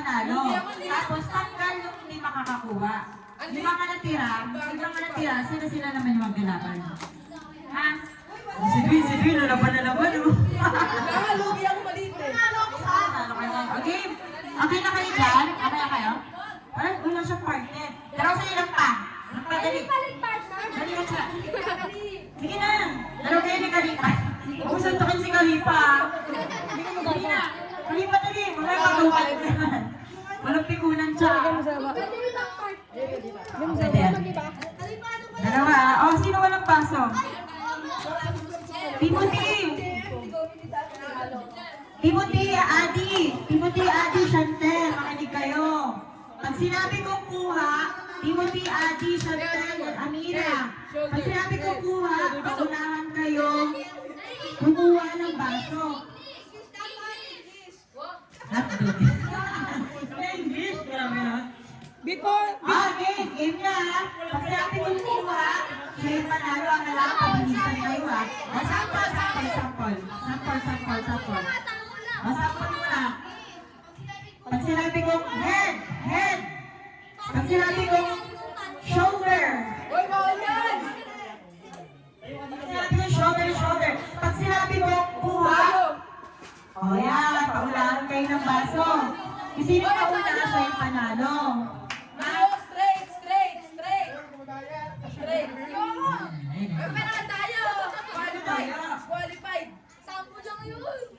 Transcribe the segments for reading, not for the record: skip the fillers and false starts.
mananalo. Tapos tanggal yung hindi makakakuha. Yung mga natira, sila naman yung maglalaban. Ha? Si Dwayne, lalaban na naman, oh. Nakalugi ako maliit eh. Okay. Okay na kayo dyan? Okay na kayo? Wala siyang partner. Dalawa sa ilang pa. Dali. Dali ka siya. Sige na. Dalawa kayo ni Kalipa. Huwag suntukin si Kalipa. Sige na. Kalipa dali. Wala yung paglupat. Walang pikunan siya. Dalawa. Oh, sino walang baso? Timothy, Adi, Chantel, makinig kayo. Pag sinabi kong kuha, Timothy, Adi, Chantel, Amira. Pag sinabi kong kuha, paunahan kayo kumuha ng baso. English, grabe na. Game na ha. Pag sinabi kong kuha, siya yung panalo ang kailangan pabilisan kayo ha. Sample. Sample muna. Pag sinabi kong head. Pag sinabi kong shoulder. Pag sinabi kong shoulder. Pag sinabi kong kuha. O yan, paunahan kayo ng baso. Kasi sino kauna na siya yung panalo. Straight. Qualified.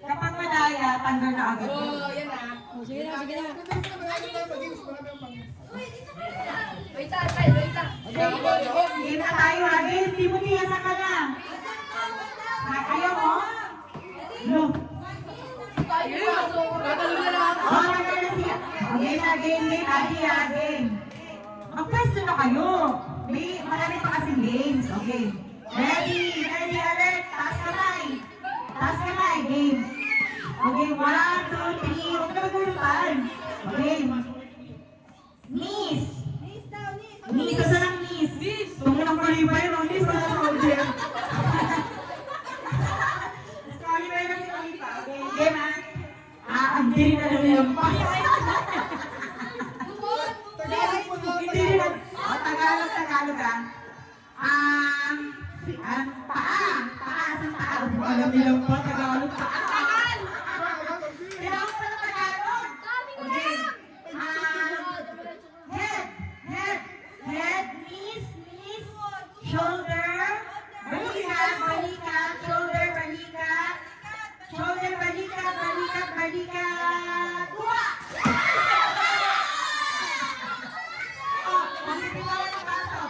Kapag madaya, tanggal na agad. Oh, yan na. Sige na. Wait lang. Game na tayo ha. Game, Timothy, asa ka na? Ayaw mo? No. Tatalo na lang ako. Oh, nagkala siya. Game. Adi, game. Magpwesto na kayo. May marami pa kasing games. Okay. Ready, alert. Taas kamay. Game. Okay, 1, 2, 3. Huwag na magulutan. Okay. Knees. Asa ng knees? Tungo ng kalipay, no? Knees, wala sa audio. Kalipay na si Kalipa. Okay, game ha? Ang diri na naman yung pa. Hindi rin. Tagalog ah. Ang paa. Asan paa? Alam nilang pa, Tagalog paa. Kailangan pa ng Tagalog. Okay. Head, knees, shoulder, balikat, shoulder, balikat. Kuha! Huwag pinawan ng baso.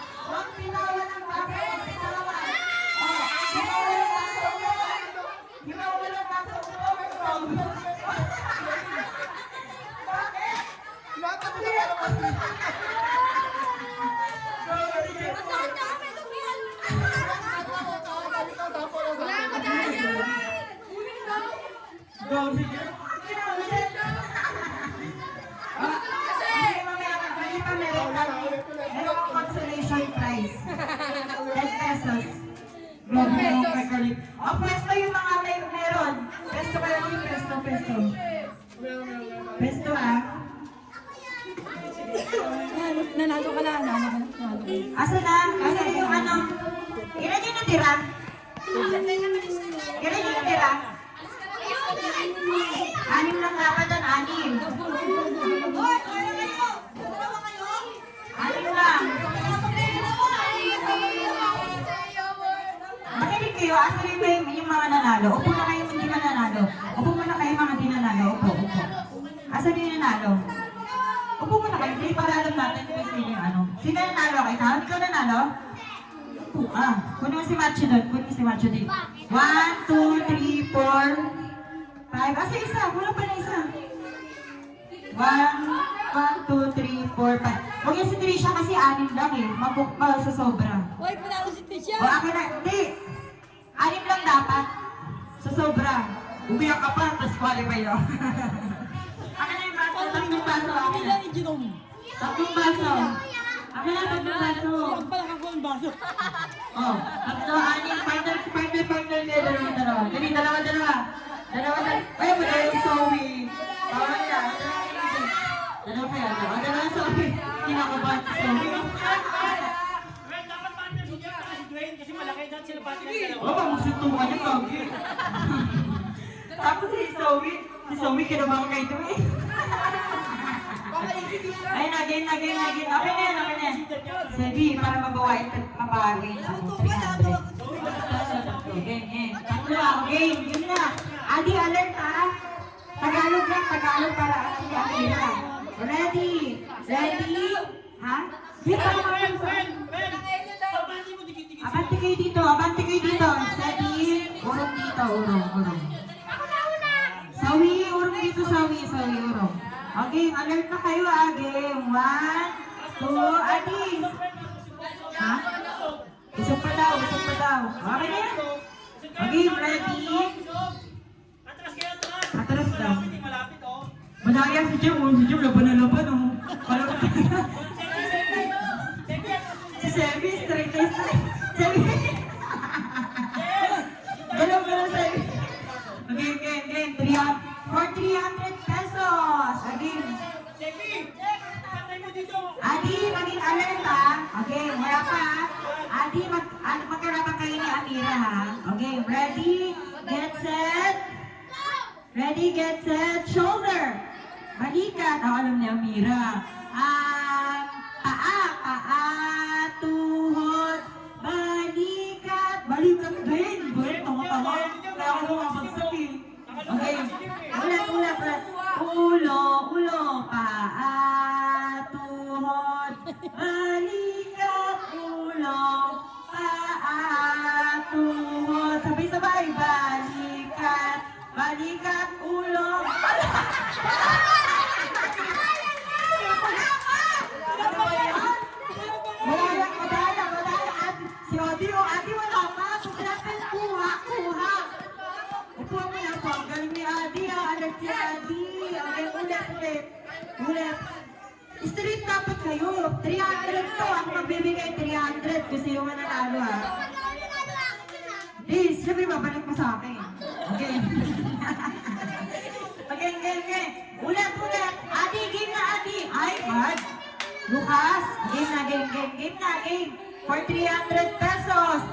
Merong consolation prize. 10 pesos. O, pwesto yung mga meron. Pwesto kayo yung pwesto. Pwesto ah. Nanalo ka na. Asa na? Asa yung ano? Ilan yung natira? Anim lang dapat doon, anim. Anim lang. Makinig kayo, asa yung mga nanalo? Upo na kayo hindi mananalo. Upo muna kayo mga di nanalo. Upo. Asa yung nanalo? Upo muna kayo, hindi para alam natin kung sino yung ano. Sino nanalo kayo? Ikaw nanalo? Upo ka. Kunin si Macho doon. Kunin si Macho din. 1, 2, 3, 4, 5. Asa isa? Wala pa na isa. 1, 2, 3, 4, 5. Huwag yung si Trisha kasi 6 lang eh. Sa sobra. Hoy, panalo si Tisha. O akin na. Hindi. 6 lang dapat. Sa sobra. Umiyak ka pa, tapos qualify yun. Akin na yung baso. Tatlong baso. Akin na. ni Jerome. Tatlong baso. Akin na, tatlong baso. Siyang pala ka ang baso. Oh, tatlo, anim, partner, dalawa. Dali, dalawa. Ay, wala yung Zoe. Bawal yan. Kinakabahan si Zoe. Well, dapat partner si Jeff at si Dwayne kasi malaki dahil sila pati ng dalawa. Oo, magsutukan niya, Zoe. Tapos si Zoe kinabahan kay Dwayne. Baka ibigay ka. Ayun, again. Okay na yan. Sabi, para mabawin mabagay. Game. Game. Yun na. Adi, alert ha. Tagalog para si Amira. Ready? Ha? Dito, abante kayo dito. Steady. Urong dito, urong. Sawi, urong dito, sawi, urong. Okay, alert na kayo, game. 1, 2, adi. Ha? Isok pa daw. Okay na yan? Okay, ready? Atras daw. Malapit oh. Madaya si Jim, laban na laban, oh. Parang si Sebi, straight. Sebi. Galaw, Sebi. Again. For 300 pesos. Again. Adi, maging alert ha. Okay, wala pa ha. Adi, magkarapan kayo ni Amira ha. Okay, ready, get set, shoulder. Balikat. Alam ni Amira. Paa, tuhod, balikat din. Tama. Kaya ako mabagsak eh. Okay, ulat. Ulo, paa, tuhod, balikat, ulo, paa, tuhod. Sabay-sabay, balikat, ulo. Madaya. Si Odi, wala pa. Pagkakal, kuha. Upo mo na po. Ang galing ni Adi, anak si Adi. Okay, ulit. Straight dapat kayo. 300 to. Ako magbibigay 300 kasi yung mananalo ha. Please, syempre babalik mo sa akin. Okay. Okay. Ulit. Adi, game na Adi. Ay, bad. Lucas, game na. For 300 pesos.